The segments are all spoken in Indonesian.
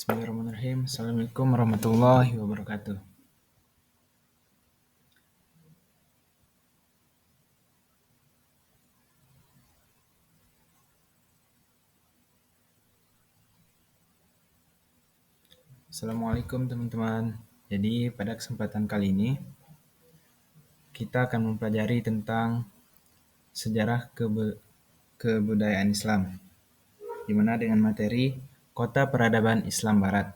Bismillahirrahmanirrahim. Assalamualaikum warahmatullahi wabarakatuh. Assalamualaikum teman-teman. Jadi pada kesempatan kali ini kita akan mempelajari tentang sejarah kebudayaan Islam, di mana dengan materi Kota Peradaban Islam Barat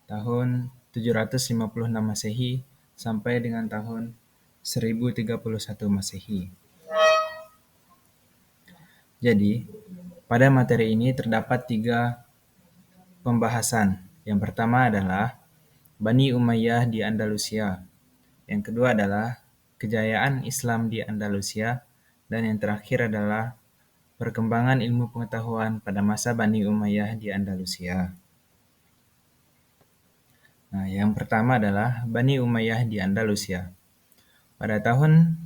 tahun 756 Masehi sampai dengan tahun 1031 Masehi. Jadi, pada materi ini terdapat 3 pembahasan. Yang pertama adalah Bani Umayyah di Andalusia. Yang kedua adalah kejayaan Islam di Andalusia. Dan yang terakhir adalah perkembangan ilmu pengetahuan pada masa Bani Umayyah di Andalusia. Nah, yang pertama adalah Bani Umayyah di Andalusia. Pada tahun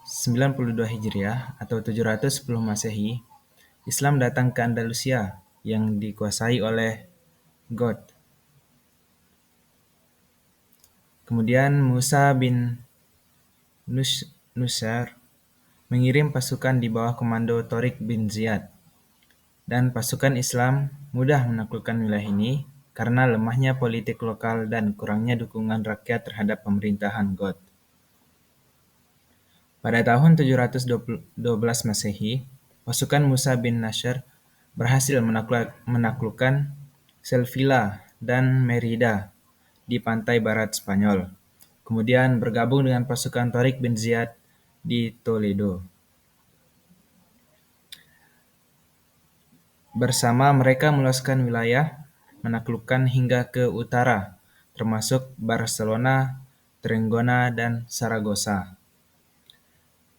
92 Hijriah atau 710 Masehi, Islam datang ke Andalusia yang dikuasai oleh Goth. Kemudian Musa bin Nusayr mengirim pasukan di bawah komando Tariq bin Ziyad. Dan pasukan Islam mudah menaklukkan wilayah ini karena lemahnya politik lokal dan kurangnya dukungan rakyat terhadap pemerintahan Goth. Pada tahun 712 Masehi, pasukan Musa bin Nasr berhasil menaklukkan Sevilla dan Merida di pantai barat Spanyol. Kemudian bergabung dengan pasukan Tariq bin Ziyad di Toledo. Bersama mereka meluaskan wilayah, menaklukkan hingga ke utara, termasuk Barcelona, Tarragona, dan Saragossa.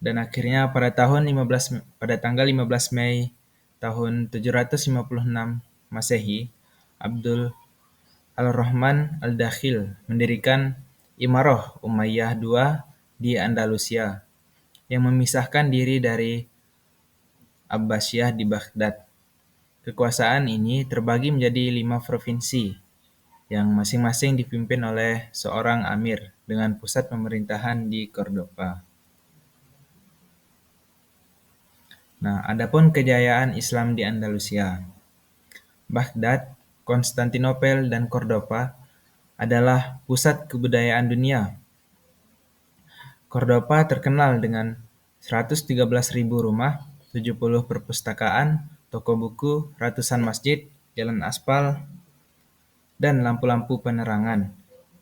Dan akhirnya pada tanggal 15 Mei tahun 756 Masehi, Abdul Al-Rahman Al-Dakhil mendirikan Imarah Umayyah II di Andalusia yang memisahkan diri dari Abbasiyah di Baghdad. Kekuasaan ini terbagi menjadi 5 provinsi yang masing-masing dipimpin oleh seorang amir dengan pusat pemerintahan di Cordoba. Nah, adapun kejayaan Islam di Andalusia. Baghdad, Konstantinopel, dan Cordoba adalah pusat kebudayaan dunia. Cordoba terkenal dengan 113.000 rumah, 70 perpustakaan, toko buku, ratusan masjid, jalan aspal, dan lampu-lampu penerangan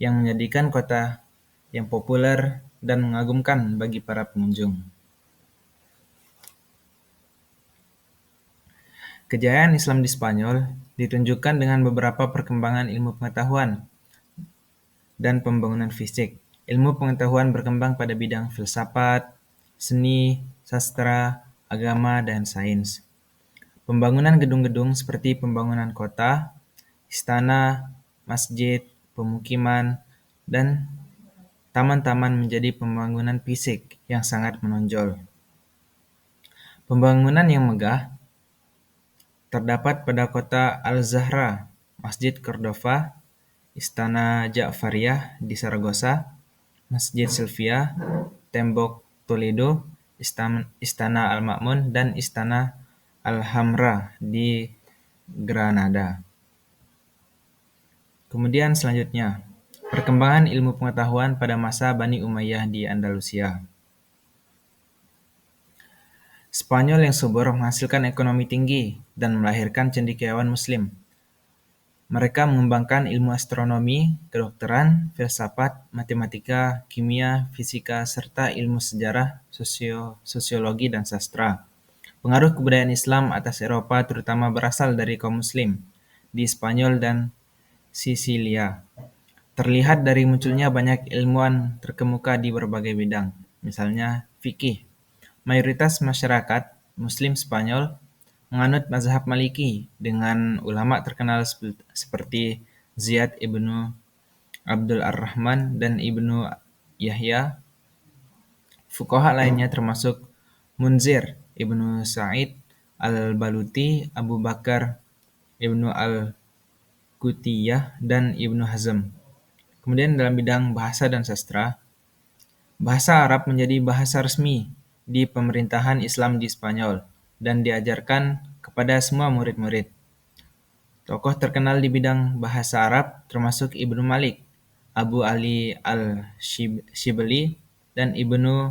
yang menjadikan kota yang populer dan mengagumkan bagi para pengunjung. Kejayaan Islam di Spanyol ditunjukkan dengan beberapa perkembangan ilmu pengetahuan dan pembangunan fisik. Ilmu pengetahuan berkembang pada bidang filsafat, seni, sastra, agama, dan sains. Pembangunan gedung-gedung seperti pembangunan kota, istana, masjid, pemukiman, dan taman-taman menjadi pembangunan fisik yang sangat menonjol. Pembangunan yang megah terdapat pada kota Al-Zahra, Masjid Cordova, Istana Ja'fariyah di Saragossa, Masjid Sevilla, Tembok Toledo, Istana Al-Ma'mun, dan Istana Al-Hamra di Granada. Kemudian selanjutnya, perkembangan ilmu pengetahuan pada masa Bani Umayyah di Andalusia. Spanyol yang subur menghasilkan ekonomi tinggi dan melahirkan cendekiawan Muslim. Mereka mengembangkan ilmu astronomi, kedokteran, filsafat, matematika, kimia, fisika, serta ilmu sejarah, sosiologi, dan sastra. Pengaruh kebudayaan Islam atas Eropa terutama berasal dari kaum Muslim di Spanyol dan Sisilia. Terlihat dari munculnya banyak ilmuwan terkemuka di berbagai bidang, misalnya fikih. Mayoritas masyarakat Muslim Spanyol menganut mazhab Maliki dengan ulama terkenal seperti Ziyad ibnu Abdul Ar-Rahman dan Ibnu Yahya. Fuqaha lainnya termasuk Munzir ibnu Sa'id Al-Baluti, Abu Bakar ibnu Qutiyah, dan Ibnu Hazm. Kemudian dalam bidang bahasa dan sastra, bahasa Arab menjadi bahasa resmi di pemerintahan Islam di Spanyol dan diajarkan kepada semua murid-murid. Tokoh terkenal di bidang bahasa Arab termasuk Ibnu Malik, Abu Ali al-Shibli, dan Ibnu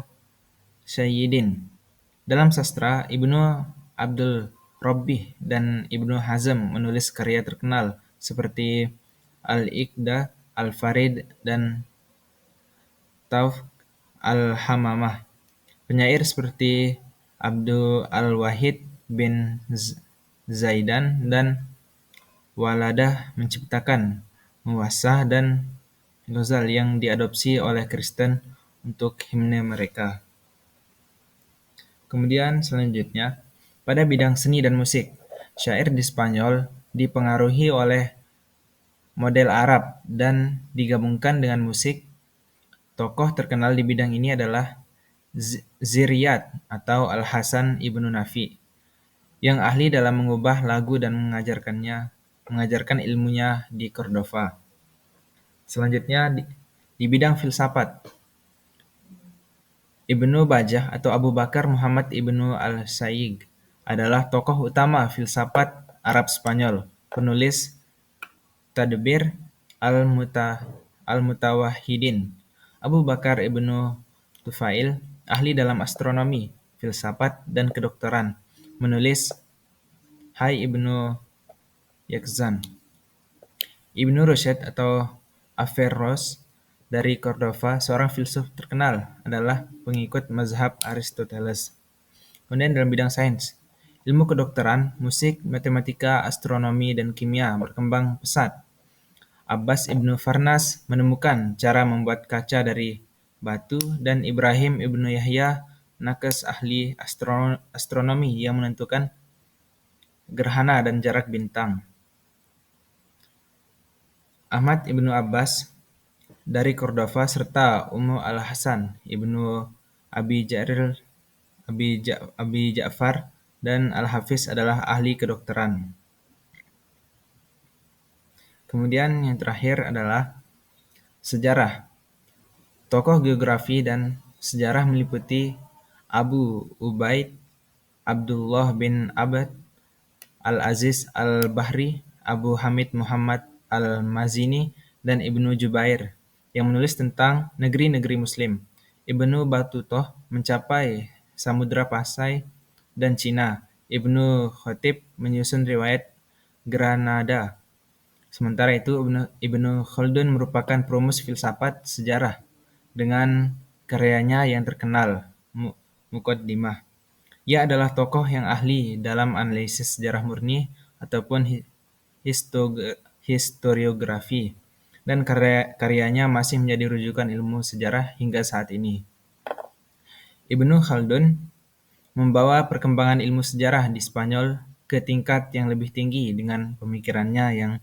Sayyidin. Dalam sastra, Ibnu Abdul Rabbih dan Ibnu Hazm menulis karya terkenal seperti Al-Iqdah, Al-Farid, dan Tauf Al-Hamamah. Penyair seperti Abdul Al-Wahid bin Zaidan dan Waladah menciptakan muwasah dan ghazal yang diadopsi oleh Kristen untuk himne mereka. Kemudian selanjutnya, pada bidang seni dan musik, syair di Spanyol dipengaruhi oleh model Arab dan digabungkan dengan musik. Tokoh terkenal di bidang ini adalah Ziryat atau Al-Hasan Ibnu Nafi, yang ahli dalam mengubah lagu dan mengajarkan ilmunya di Cordova. Selanjutnya di bidang filsafat, Ibnu Bajjah atau Abu Bakar Muhammad Ibnu al-Sayyid adalah tokoh utama filsafat Arab Spanyol, penulis Tadbir al-Mutawahhidin. Abu Bakar Ibnu Tufail, ahli dalam astronomi, filsafat, dan kedokteran, menulis Hai Ibnu Yakzan. Ibnu Rushd atau Averroes dari Cordova, seorang filsuf terkenal, adalah pengikut mazhab Aristoteles. Kemudian dalam bidang sains, ilmu kedokteran, musik, matematika, astronomi, dan kimia berkembang pesat. Abbas Ibnu Farnas menemukan cara membuat kaca dari batu, dan Ibrahim Ibnu Yahya Nakes, ahli astronomi yang menentukan gerhana dan jarak bintang. Ahmad Ibnu Abbas dari Cordova serta Ummu al-Hasan Ibnu Abi Ja'far dan Al-Hafiz adalah ahli kedokteran. Kemudian yang terakhir adalah sejarah. Tokoh geografi dan sejarah meliputi Abu Ubaid Abdullah bin Abd al-Aziz al-Bahri, Abu Hamid Muhammad al-Mazini, dan Ibnu Jubair yang menulis tentang negeri-negeri Muslim. Ibnu Battutoh mencapai Samudra Pasai dan Cina. Ibnu Khatib menyusun riwayat Granada. Sementara itu, Ibnu Khaldun merupakan perumus filsafat sejarah dengan karyanya yang terkenal, Muqaddimah. Ia adalah tokoh yang ahli dalam analisis sejarah murni ataupun historiografi, dan karyanya masih menjadi rujukan ilmu sejarah hingga saat ini. Ibnu Khaldun membawa perkembangan ilmu sejarah di Spanyol ke tingkat yang lebih tinggi dengan pemikirannya yang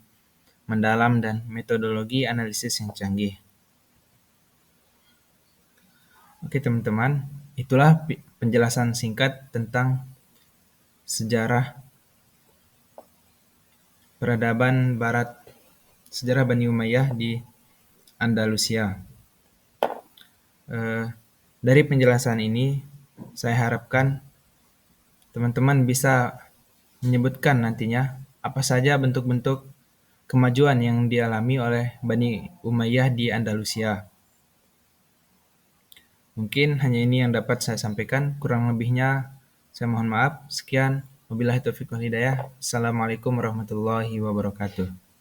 mendalam dan metodologi analisis yang canggih. Oke teman-teman, itulah penjelasan singkat tentang sejarah peradaban Barat, sejarah Bani Umayyah di Andalusia. Dari penjelasan ini, saya harapkan teman-teman bisa menyebutkan nantinya apa saja bentuk-bentuk kemajuan yang dialami oleh Bani Umayyah di Andalusia. Mungkin hanya ini yang dapat saya sampaikan, kurang lebihnya saya mohon maaf. Sekian, wabillahi taufiq wal hidayah. Assalamualaikum warahmatullahi wabarakatuh.